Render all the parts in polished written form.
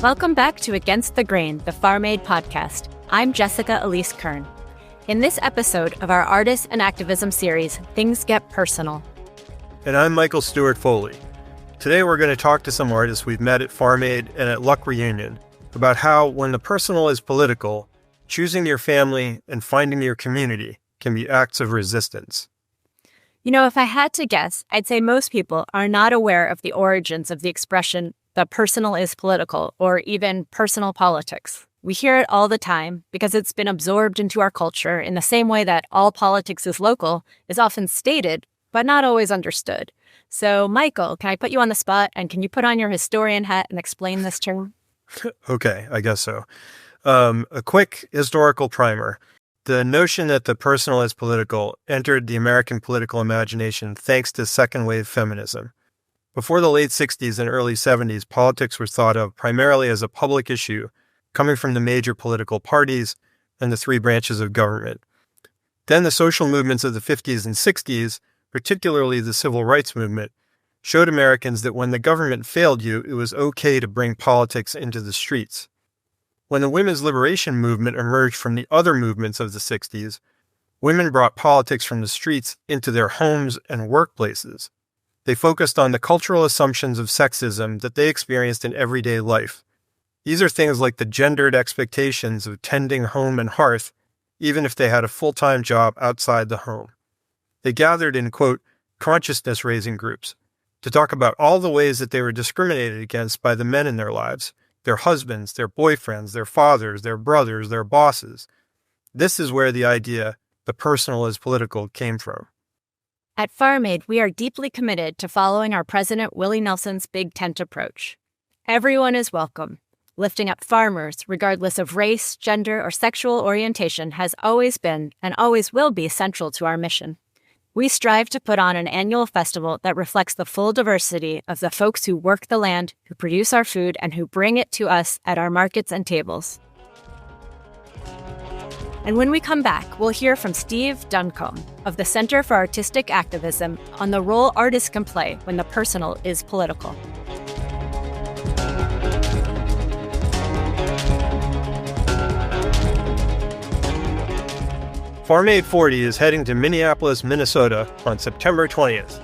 Welcome back to Against the Grain, the Farm Aid podcast. I'm Jessica Elise Kern. In this episode of our Artists and Activism series, Things Get Personal. And I'm Michael Stewart Foley. Today we're going to talk to some artists we've met at Farm Aid and at Luck Reunion about how, when the personal is political, choosing your family and finding your community can be acts of resistance. You know, if I had to guess, I'd say most people are not aware of the origins of the expression, the personal is political, or even personal politics. We hear it all the time because it's been absorbed into our culture in the same way that all politics is local is often stated, but not always understood. So, Michael, can I put you on the spot, and can you put on your historian hat and explain this term? Okay, I guess so. A quick historical primer. The notion that the personal is political entered the American political imagination thanks to second-wave feminism. Before the late 60s and early 70s, politics was thought of primarily as a public issue coming from the major political parties and the three branches of government. Then the social movements of the 50s and 60s, particularly the civil rights movement, showed Americans that when the government failed you, it was okay to bring politics into the streets. When the women's liberation movement emerged from the other movements of the 60s, women brought politics from the streets into their homes and workplaces. They focused on the cultural assumptions of sexism that they experienced in everyday life. These are things like the gendered expectations of tending home and hearth, even if they had a full-time job outside the home. They gathered in, quote, consciousness-raising groups to talk about all the ways that they were discriminated against by the men in their lives, their husbands, their boyfriends, their fathers, their brothers, their bosses. This is where the idea, the personal is political, came from. At Farm Aid, we are deeply committed to following our President Willie Nelson's Big Tent approach. Everyone is welcome. Lifting up farmers, regardless of race, gender, or sexual orientation, has always been and always will be central to our mission. We strive to put on an annual festival that reflects the full diversity of the folks who work the land, who produce our food, and who bring it to us at our markets and tables. And when we come back, we'll hear from Steve Duncombe of the Center for Artistic Activism on the role artists can play when the personal is political. Farm Aid 40 is heading to Minneapolis, Minnesota on September 20th.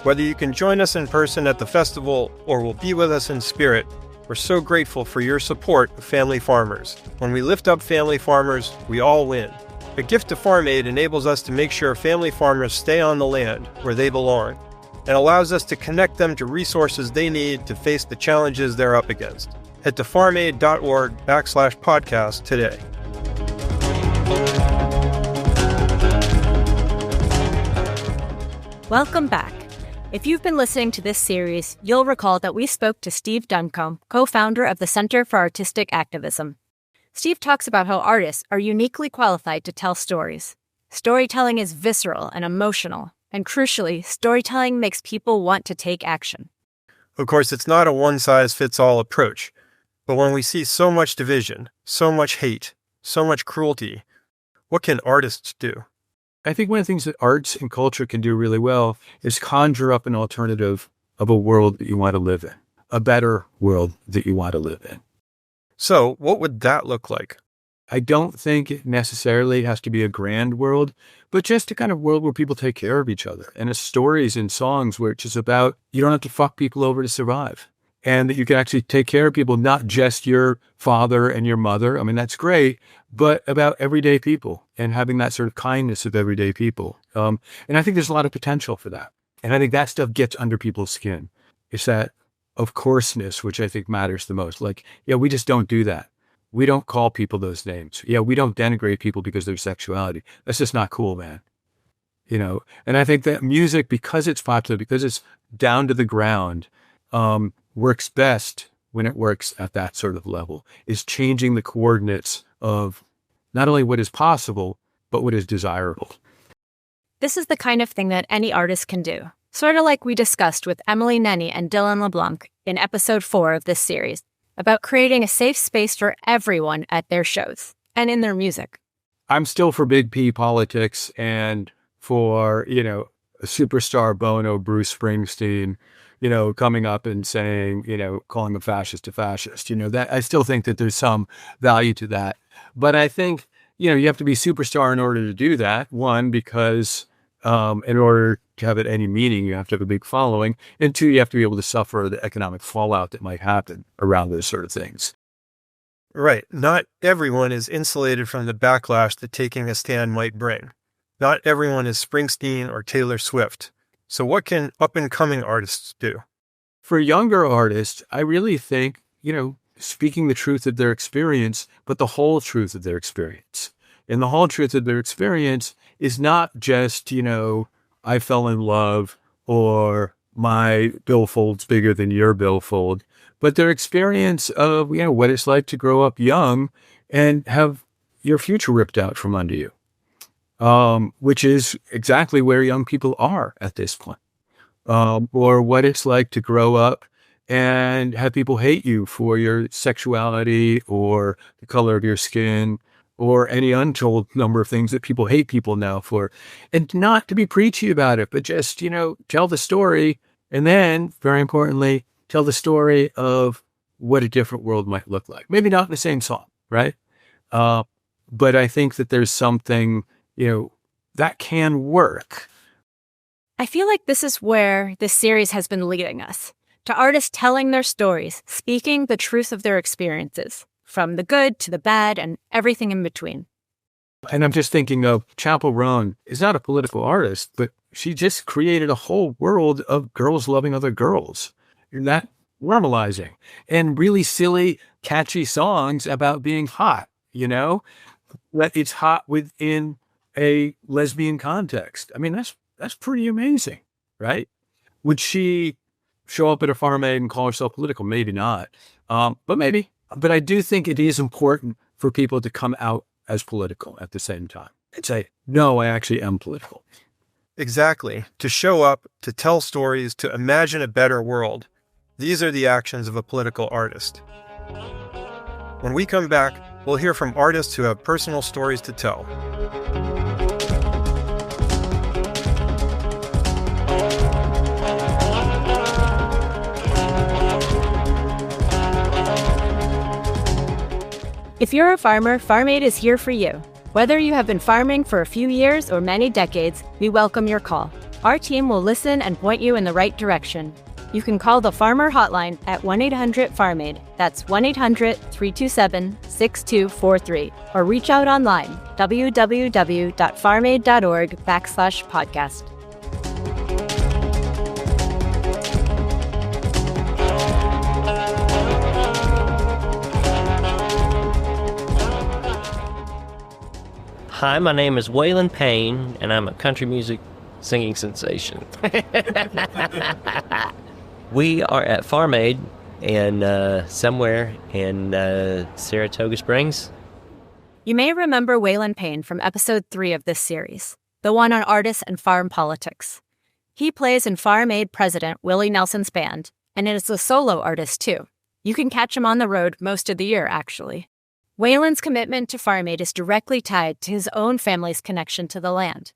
Whether you can join us in person at the festival or will be with us in spirit, we're so grateful for your support of family farmers. When we lift up family farmers, we all win. A gift to Farm Aid enables us to make sure family farmers stay on the land where they belong and allows us to connect them to resources they need to face the challenges they're up against. Head to farmaid.org/podcast today. Welcome back. If you've been listening to this series, you'll recall that we spoke to Steve Duncombe, co-founder of the Center for Artistic Activism. Steve talks about how artists are uniquely qualified to tell stories. Storytelling is visceral and emotional, and crucially, storytelling makes people want to take action. Of course, it's not a one-size-fits-all approach, but when we see so much division, so much hate, so much cruelty, what can artists do? I think one of the things that arts and culture can do really well is conjure up an alternative of a world that you want to live in, a better world that you want to live in. So what would that look like? I don't think it necessarily has to be a grand world, but just a kind of world where people take care of each other. And it's stories and songs where it's just about, you don't have to fuck people over to survive. And that you can actually take care of people, not just your father and your mother. I mean, that's great, but about everyday people and having that sort of kindness of everyday people. And I think there's a lot of potential for that. And I think that stuff gets under people's skin. It's that of courseness, which I think matters the most. Like, yeah, we just don't do that. We don't call people those names. Yeah, we don't denigrate people because of their sexuality. That's just not cool, man. You know, and I think that music, because it's popular, because it's down to the ground, works best when it works at that sort of level, is changing the coordinates of not only what is possible, but what is desirable. This is the kind of thing that any artist can do, sort of like we discussed with Emily Nenny and Dylan LeBlanc in episode 4 of this series, about creating a safe space for everyone at their shows and in their music. I'm still for big P politics and for, you know, a superstar Bono, Bruce Springsteen, coming up and saying, calling a fascist, that I still think that there's some value to that. But I think, you have to be superstar in order to do that. One, because in order to have it any meaning, you have to have a big following. And two, you have to be able to suffer the economic fallout that might happen around those sort of things. Right. Not everyone is insulated from the backlash that taking a stand might bring. Not everyone is Springsteen or Taylor Swift. So what can up-and-coming artists do? For younger artists, I really think, speaking the truth of their experience, but the whole truth of their experience. And the whole truth of their experience is not just, I fell in love or my billfold's bigger than your billfold, but their experience of, what it's like to grow up young and have your future ripped out from under you, which is exactly where young people are at this point, or what it's like to grow up and have people hate you for your sexuality or the color of your skin or any untold number of things that people hate people now for. And not to be preachy about it, but just, tell the story. And then, very importantly, tell the story of what a different world might look like. Maybe not in the same song, right? But I think that there's something, that can work. I feel like this is where this series has been leading us, to artists telling their stories, speaking the truth of their experiences, from the good to the bad and everything in between. And I'm just thinking of Chappell Roan is not a political artist, but she just created a whole world of girls loving other girls. That normalizing and really silly, catchy songs about being hot, that it's hot within a lesbian context. I mean, that's pretty amazing, right? Would she show up at a Farm Aid and call herself political? Maybe not, but maybe. But I do think it is important for people to come out as political at the same time and say, no, I actually am political. Exactly. To show up, to tell stories, to imagine a better world. These are the actions of a political artist. When we come back, we'll hear from artists who have personal stories to tell. If you're a farmer, Farm Aid is here for you. Whether you have been farming for a few years or many decades, we welcome your call. Our team will listen and point you in the right direction. You can call the Farmer Hotline at 1-800-FARM-AID. That's 1-800-327-6243. Or reach out online, www.farmaid.org/podcast. Hi, my name is Waylon Payne, and I'm a country music singing sensation. We are at Farm Aid somewhere in Saratoga Springs. You may remember Waylon Payne from episode 3 of this series, the one on artists and farm politics. He plays in Farm Aid president Willie Nelson's band, and is a solo artist too. You can catch him on the road most of the year, actually. Waylon's commitment to Farm Aid is directly tied to his own family's connection to the land.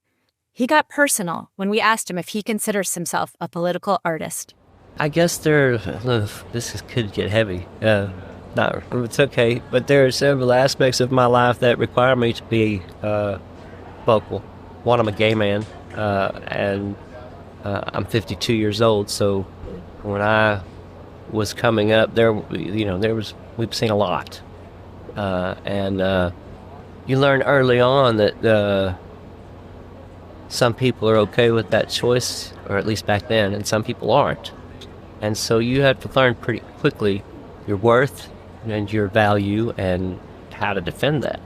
He got personal when we asked him if he considers himself a political artist. I guess this could get heavy. It's okay, but there are several aspects of my life that require me to be vocal. One, I'm a gay man, and I'm 52 years old. So when I was coming up, we've seen a lot. And you learn early on that some people are okay with that choice, or at least back then, and some people aren't. And so you have to learn pretty quickly your worth and your value and how to defend that.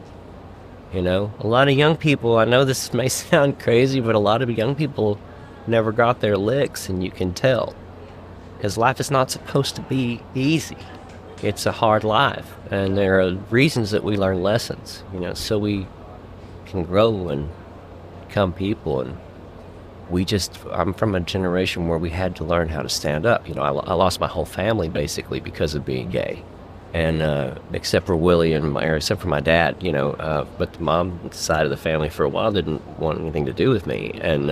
A lot of young people, I know this may sound crazy, but a lot of young people never got their licks, and you can tell. Because life is not supposed to be easy. It's a hard life, and there are reasons that we learn lessons, so we can grow and become people. And I'm from a generation where we had to learn how to stand up. I lost my whole family basically because of being gay, and except for Willie except for my dad, but the mom side of the family for a while didn't want anything to do with me, and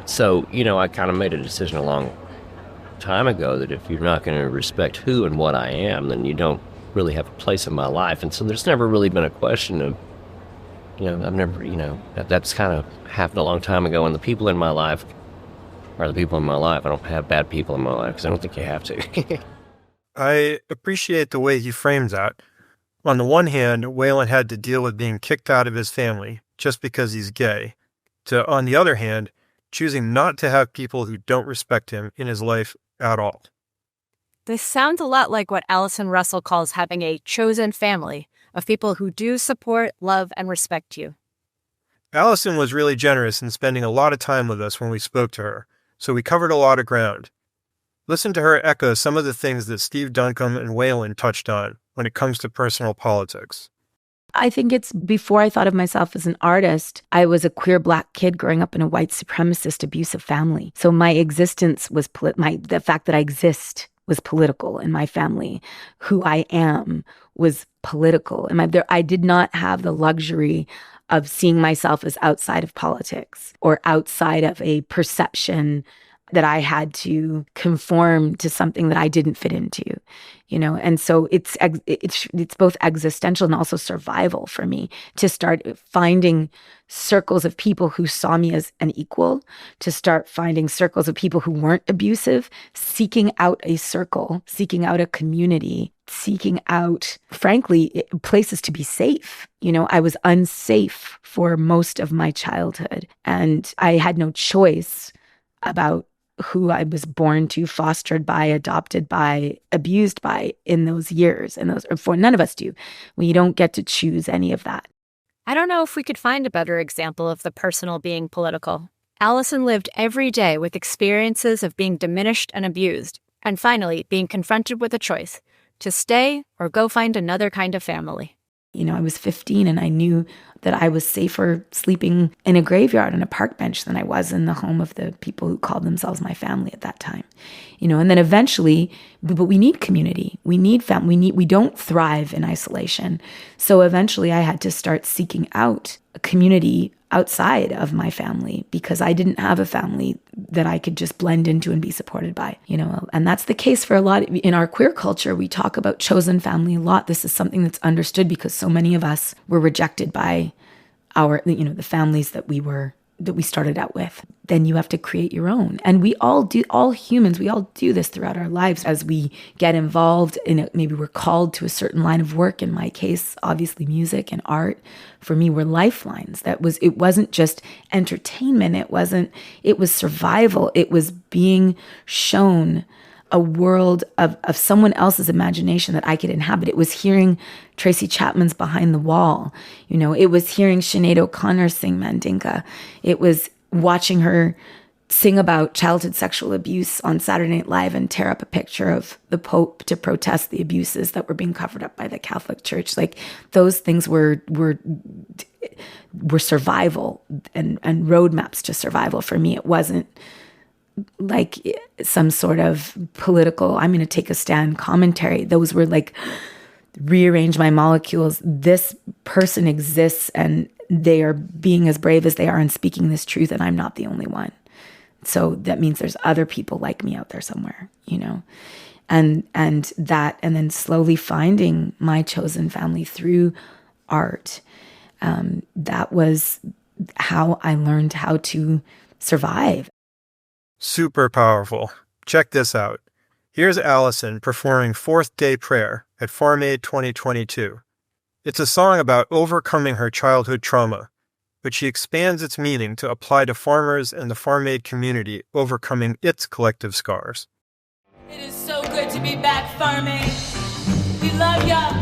so I kind of made a decision along time ago that if you're not going to respect who and what I am, then you don't really have a place in my life. And so there's never really been a question of, I've never, that's kind of happened a long time ago, and the people in my life are the people in my life. I don't have bad people in my life because I don't think you have to. I appreciate the way he frames that. On the one hand, Waylon had to deal with being kicked out of his family just because he's gay, to, on the other hand, choosing not to have people who don't respect him in his life at all. This sounds a lot like what Allison Russell calls having a chosen family of people who do support, love, and respect you. Allison was really generous in spending a lot of time with us when we spoke to her, so we covered a lot of ground. Listen to her echo some of the things that Steve Duncombe and Waylon touched on when it comes to personal politics. I think it's before I thought of myself as an artist, I was a queer Black kid growing up in a white supremacist, abusive family. So my existence was, the fact that I exist was political in my family. Who I am was political. And I did not have the luxury of seeing myself as outside of politics or outside of a perception that I had to conform to something that I didn't fit into, and so it's both existential and also survival for me to start finding circles of people who saw me as an equal, to start finding circles of people who weren't abusive, seeking out a circle, seeking out a community, seeking out, frankly, places to be safe. I was unsafe for most of my childhood, and I had no choice about who I was born to, fostered by, adopted by, abused by in those years. And none of us do. We don't get to choose any of that. I don't know if we could find a better example of the personal being political. Allison lived every day with experiences of being diminished and abused, and finally being confronted with a choice to stay or go find another kind of family. I was 15 and I knew that I was safer sleeping in a graveyard on a park bench than I was in the home of the people who called themselves my family at that time. And then eventually, but we need community. We need family. We don't thrive in isolation. So eventually I had to start seeking out a community outside of my family because I didn't have a family that I could just blend into and be supported by, and that's the case for a lot. In our queer culture, we talk about chosen family a lot. This is something that's understood because so many of us were rejected by the families that we started out with. Then you have to create your own. And we all do, all humans, we all do this throughout our lives as we get involved in it. Maybe we're called to a certain line of work. In my case, obviously music and art for me were lifelines. It wasn't just entertainment. It was survival. It was being shown a world of someone else's imagination that I could inhabit. It was hearing Tracy Chapman's Behind the Wall. It was hearing Sinead O'Connor sing Mandinka. It was watching her sing about childhood sexual abuse on Saturday Night Live and tear up a picture of the Pope to protest the abuses that were being covered up by the Catholic Church. Like those things were survival and roadmaps to survival for me. It wasn't like some sort of political, I'm going to take a stand commentary. Those were like, rearrange my molecules. This person exists and they are being as brave as they are and speaking this truth, and I'm not the only one. So that means there's other people like me out there somewhere, and then slowly finding my chosen family through art. That was how I learned how to survive. Super powerful. Check this out. Here's Allison performing Fourth Day Prayer at Farm Aid 2022. It's a song about overcoming her childhood trauma, but she expands its meaning to apply to farmers and the Farm Aid community overcoming its collective scars. It is so good to be back, Farm Aid. We love y'all.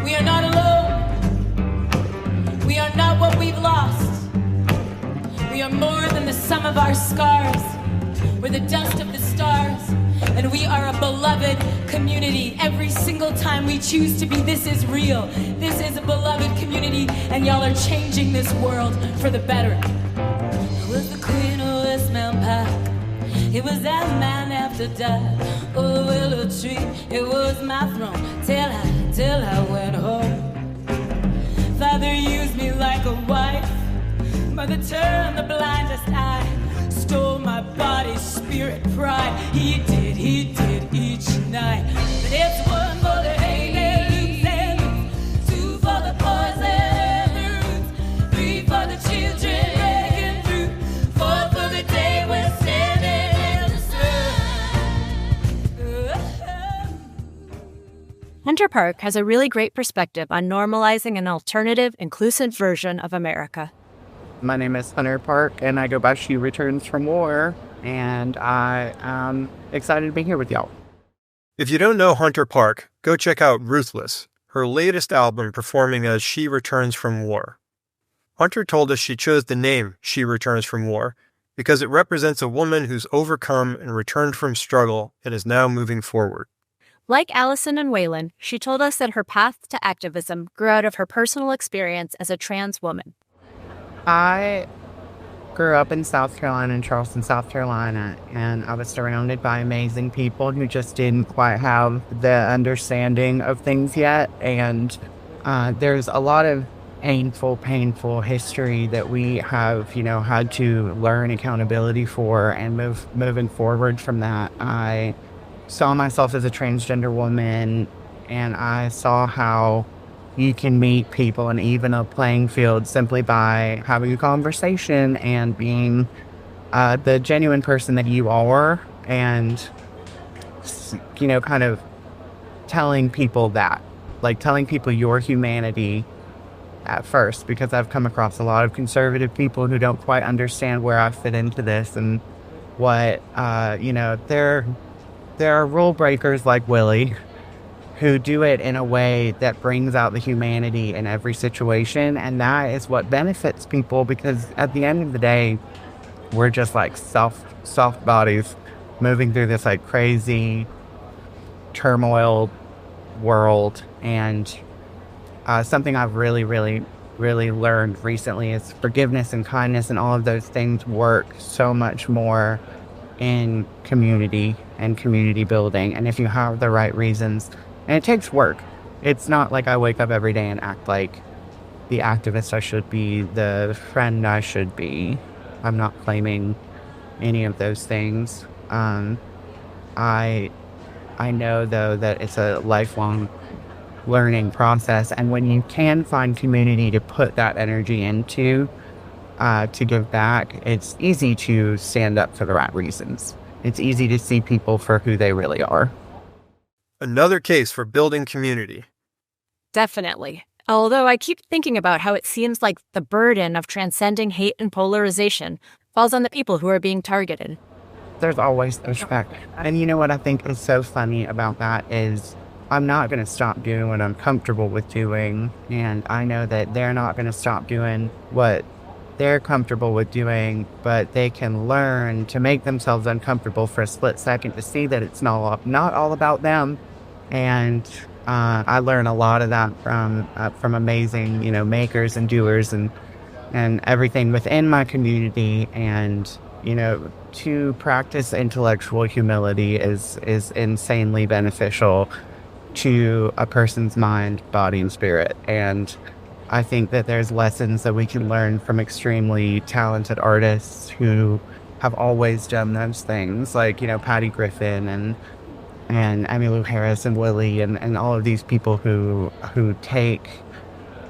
We are not alone. We are not what we've lost. We are more than the sum of our scars. We're the dust of the stars. And we are a beloved community. Every single time we choose to be, this is real. This is a beloved community, and y'all are changing this world for the better. I was the queen of West Mountain Park. It was that man after dark. Oh, the willow tree, it was my throne till I went home. Father used me like a wife. Mother turned the blindest eye, stole my body. spirit pride. He did each night. But it's one for the hated loops and loops, two for the poison roots, three for the children breaking through, four for the day we're standing in the sun. Hunter Park has a really great perspective on normalizing an alternative, inclusive version of America. My name is Hunter Park, and I go by She Returns from War, and I am excited to be here with y'all. If you don't know Hunter Park, go check out Ruthless, her latest album performing as She Returns from War. Hunter told us she chose the name She Returns from War because it represents a woman who's overcome and returned from struggle and is now moving forward. Like Allison and Waylon, she told us that her path to activism grew out of her personal experience as a trans woman. I grew up in South Carolina, in Charleston, South Carolina, and I was surrounded by amazing people who just didn't quite have the understanding of things yet. And there's a lot of painful history that we have, had to learn accountability for, and moving forward from that. I saw myself as a transgender woman, and I saw how you can meet people and even a playing field simply by having a conversation and being the genuine person that you are, and kind of telling people that, like telling people your humanity at first, because I've come across a lot of conservative people who don't quite understand where I fit into this and what there are rule breakers like Willie who do it in a way that brings out the humanity in every situation. And that is what benefits people, because at the end of the day, we're just like soft bodies moving through this like crazy turmoil world. And something I've really learned recently is forgiveness and kindness and all of those things work so much more in community and community building. And if you have the right reasons, and it takes work. It's not like I wake up every day and act like the activist I should be, the friend I should be. I'm not claiming any of those things. I know, though, that it's a lifelong learning process. And when you can find community to put that energy into, to give back, it's easy to stand up for the right reasons. It's easy to see people for who they really are. Another case for building community. Definitely. Although I keep thinking about how it seems like the burden of transcending hate and polarization falls on the people who are being targeted. There's always pushback. And you know what I think is so funny about that is I'm not going to stop doing what I'm comfortable with doing. And I know that they're not going to stop doing what they're comfortable with doing, but they can learn to make themselves uncomfortable for a split second to see that it's not all about them. And I learn a lot of that from amazing, makers and doers and everything within my community. And, to practice intellectual humility is insanely beneficial to a person's mind, body, and spirit. And I think that there's lessons that we can learn from extremely talented artists who have always done those things, like, Patty Griffin and Emmylou Harris and Willie and all of these people who take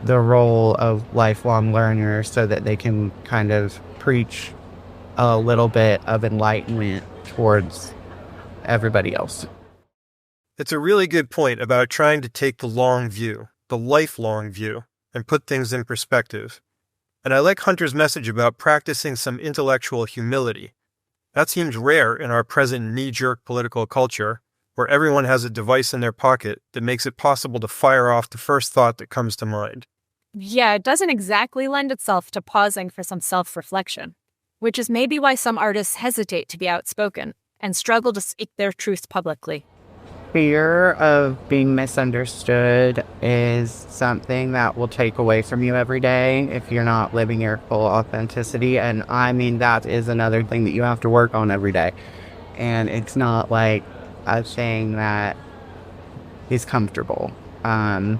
the role of lifelong learners so that they can kind of preach a little bit of enlightenment towards everybody else. It's a really good point about trying to take the long view, the lifelong view, and put things in perspective. And I like Hunter's message about practicing some intellectual humility. That seems rare in our present knee-jerk political culture, where everyone has a device in their pocket that makes it possible to fire off the first thought that comes to mind. Yeah, it doesn't exactly lend itself to pausing for some self-reflection, which is maybe why some artists hesitate to be outspoken and struggle to speak their truths publicly. Fear of being misunderstood is something that will take away from you every day if you're not living your full authenticity. And I mean, that is another thing that you have to work on every day. And it's not like a thing that is comfortable. I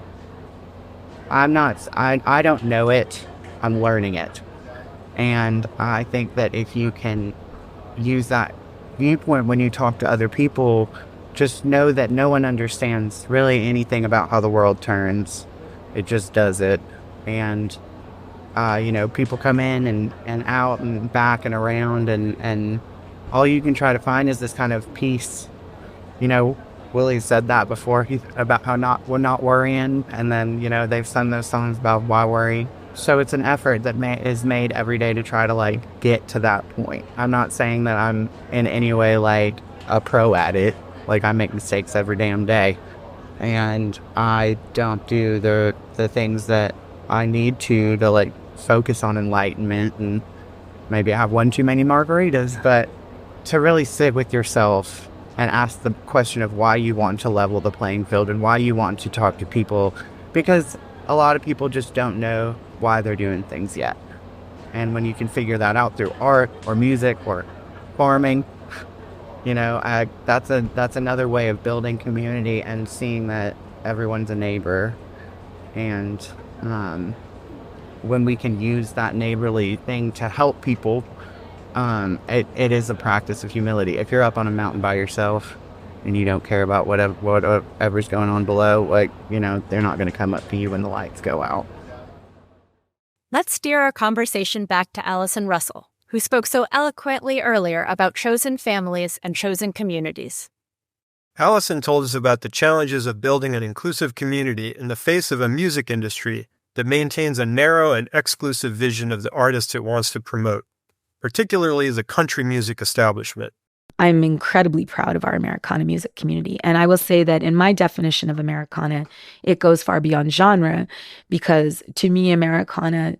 don't know it. I'm learning it. And I think that if you can use that viewpoint, when you talk to other people, just know that no one understands really anything about how the world turns. It just does it. And, people come in and out and back and around, and all you can try to find is this kind of peace. Willie said that before about how we're not worrying, and then, they've sung those songs about why worry. So it's an effort that is made every day to try to, get to that point. I'm not saying that I'm in any way, a pro at it. I make mistakes every damn day. And I don't do the things that I need to, focus on enlightenment. And maybe I have one too many margaritas. But to really sit with yourself and ask the question of why you want to level the playing field and why you want to talk to people. Because a lot of people just don't know why they're doing things yet. And when you can figure that out through art or music or farming, that's another way of building community and seeing that everyone's a neighbor. And when we can use that neighborly thing to help people, it is a practice of humility. If you're up on a mountain by yourself and you don't care about whatever's going on below, they're not going to come up to you when the lights go out. Let's steer our conversation back to Allison Russell, who spoke so eloquently earlier about chosen families and chosen communities. Allison told us about the challenges of building an inclusive community in the face of a music industry that maintains a narrow and exclusive vision of the artists it wants to promote, particularly the country music establishment. I'm incredibly proud of our Americana music community. And I will say that in my definition of Americana, it goes far beyond genre, because to me, Americana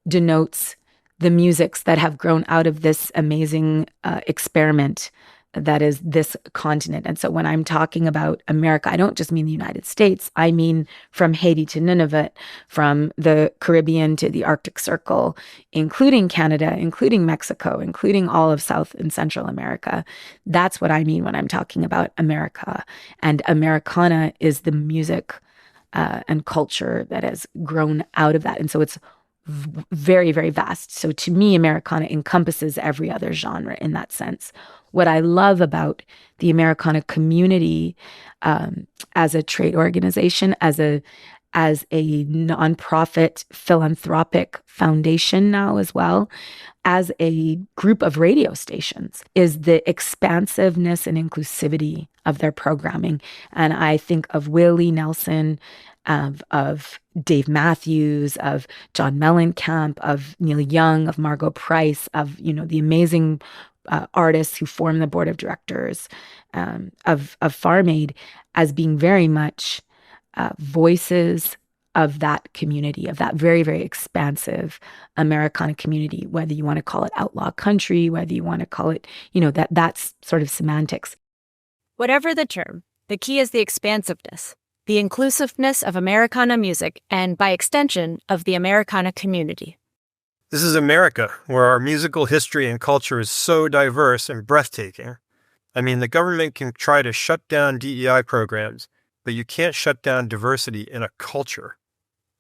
denotes the musics that have grown out of this amazing experiment that is this continent. And so when I'm talking about America, I don't just mean the United States. I mean from Haiti to Nunavut, from the Caribbean to the Arctic Circle, including Canada, including Mexico, including all of South and Central America. That's what I mean when I'm talking about America. And Americana is the music and culture that has grown out of that. And so it's very, very vast. So to me, Americana encompasses every other genre in that sense. What I love about the Americana community as a trade organization, as a nonprofit philanthropic foundation now as well, as a group of radio stations, is the expansiveness and inclusivity of their programming. And I think of Willie Nelson, of Dave Matthews, of John Mellencamp, of Neil Young, of Margot Price, of the amazing artists who form the board of directors of Farm Aid as being very much voices of that community, of that very, very expansive Americana community, whether you want to call it outlaw country, whether you want to call it, that's sort of semantics. Whatever the term, the key is the expansiveness, the inclusiveness of Americana music, and by extension, of the Americana community. This is America, where our musical history and culture is so diverse and breathtaking. I mean, the government can try to shut down DEI programs, but you can't shut down diversity in a culture.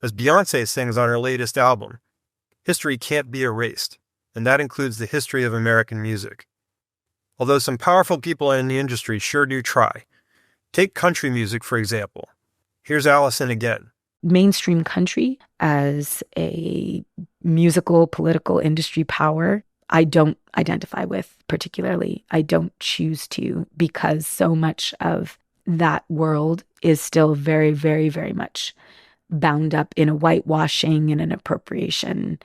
As Beyoncé sings on her latest album, history can't be erased, and that includes the history of American music. Although some powerful people in the industry sure do try. Take country music, for example. Here's Allison again. Mainstream country as a musical, political industry power, I don't identify with particularly. I don't choose to, because so much of that world is still very, very, very much bound up in a whitewashing and an appropriation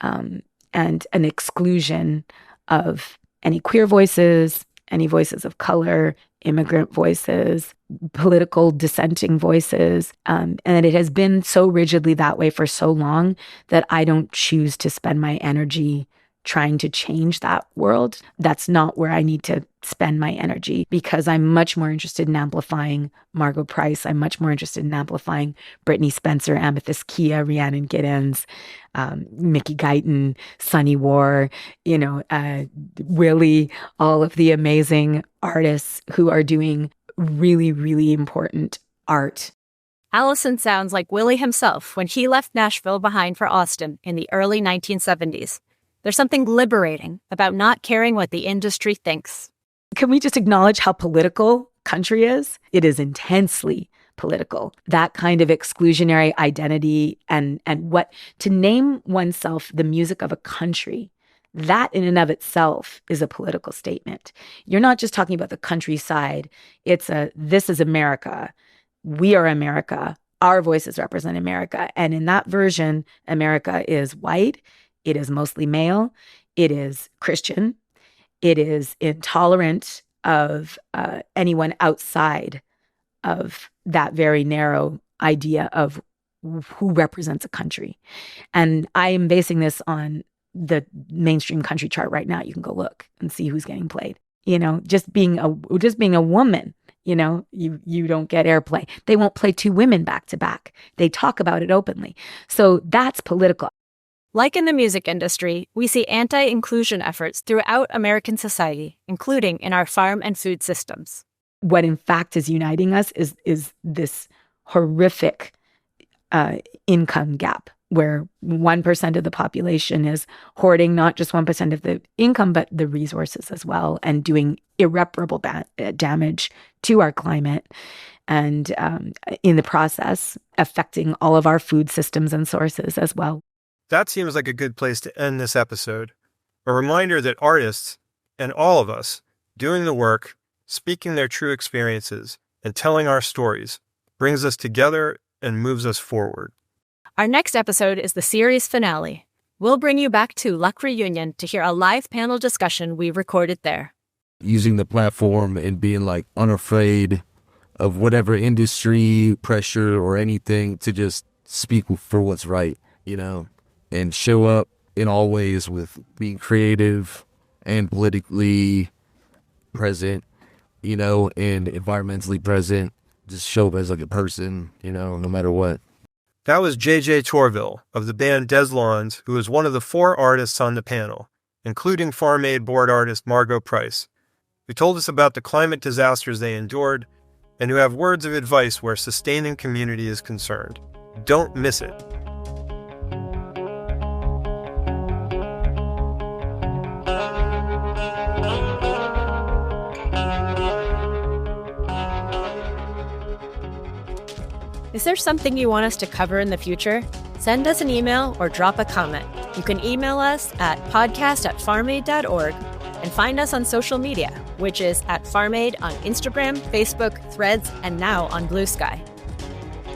and an exclusion of any queer voices, any voices of color, immigrant voices, political dissenting voices. And it has been so rigidly that way for so long that I don't choose to spend my energy trying to change that world. That's not where I need to spend my energy, because I'm much more interested in amplifying Margot Price. I'm much more interested in amplifying Brittany Spencer, Amethyst Kia, Rhiannon Giddens, Mickey Guyton, Sunny War, Willie, all of the amazing artists who are doing really, really important art. Allison sounds like Willie himself when he left Nashville behind for Austin in the early 1970s. There's something liberating about not caring what the industry thinks. Can we just acknowledge how political country is? It is intensely political. That kind of exclusionary identity and what to name oneself the music of a country, that in and of itself is a political statement. You're not just talking about the countryside. It's this is America. We are America. Our voices represent America. And in that version, America is white. It is mostly male. It is Christian. It is intolerant of anyone outside of that very narrow idea of who represents a country. And I am basing this on the mainstream country chart right now. You can go look and see who's getting played. You know, just being a woman, you know, you don't get airplay. They won't play two women back to back. They talk about it openly. So that's political. Like in the music industry, we see anti-inclusion efforts throughout American society, including in our farm and food systems. What in fact is uniting us is this horrific income gap where 1% of the population is hoarding not just 1% of the income, but the resources as well, and doing irreparable damage to our climate, and in the process, affecting all of our food systems and sources as well. That seems like a good place to end this episode. A reminder that artists, and all of us, doing the work, speaking their true experiences, and telling our stories, brings us together and moves us forward. Our next episode is the series finale. We'll bring you back to Luck Reunion to hear a live panel discussion we recorded there. Using the platform and being like unafraid of whatever industry pressure or anything to just speak for what's right, you know, and show up in all ways with being creative and politically present, you know, and environmentally present. Just show up as like a person, you know, no matter what. That was J.J. Torville of the band Deslons, who was one of the 4 artists on the panel, including Farm Aid board artist Margot Price, who told us about the climate disasters they endured and who have words of advice where sustaining community is concerned. Don't miss it. Is there something you want us to cover in the future? Send us an email or drop a comment. You can email us at podcast@farmaid.org and find us on social media, which is @FarmAid on Instagram, Facebook, Threads, and now on Blue Sky.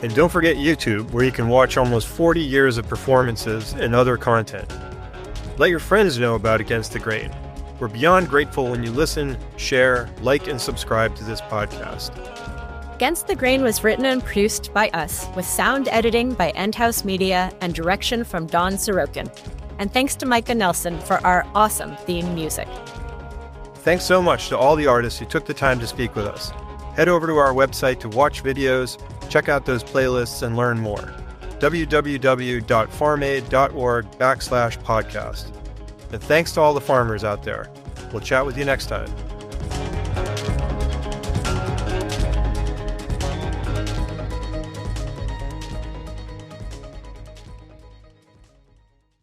And don't forget YouTube, where you can watch almost 40 years of performances and other content. Let your friends know about Against the Grain. We're beyond grateful when you listen, share, like, and subscribe to this podcast. Against the Grain was written and produced by us, with sound editing by Endhouse Media and direction from Dawn Sorokin. And thanks to Micah Nelson for our awesome theme music. Thanks so much to all the artists who took the time to speak with us. Head over to our website to watch videos, check out those playlists, and learn more. www.farmaid.org/podcast. And thanks to all the farmers out there. We'll chat with you next time.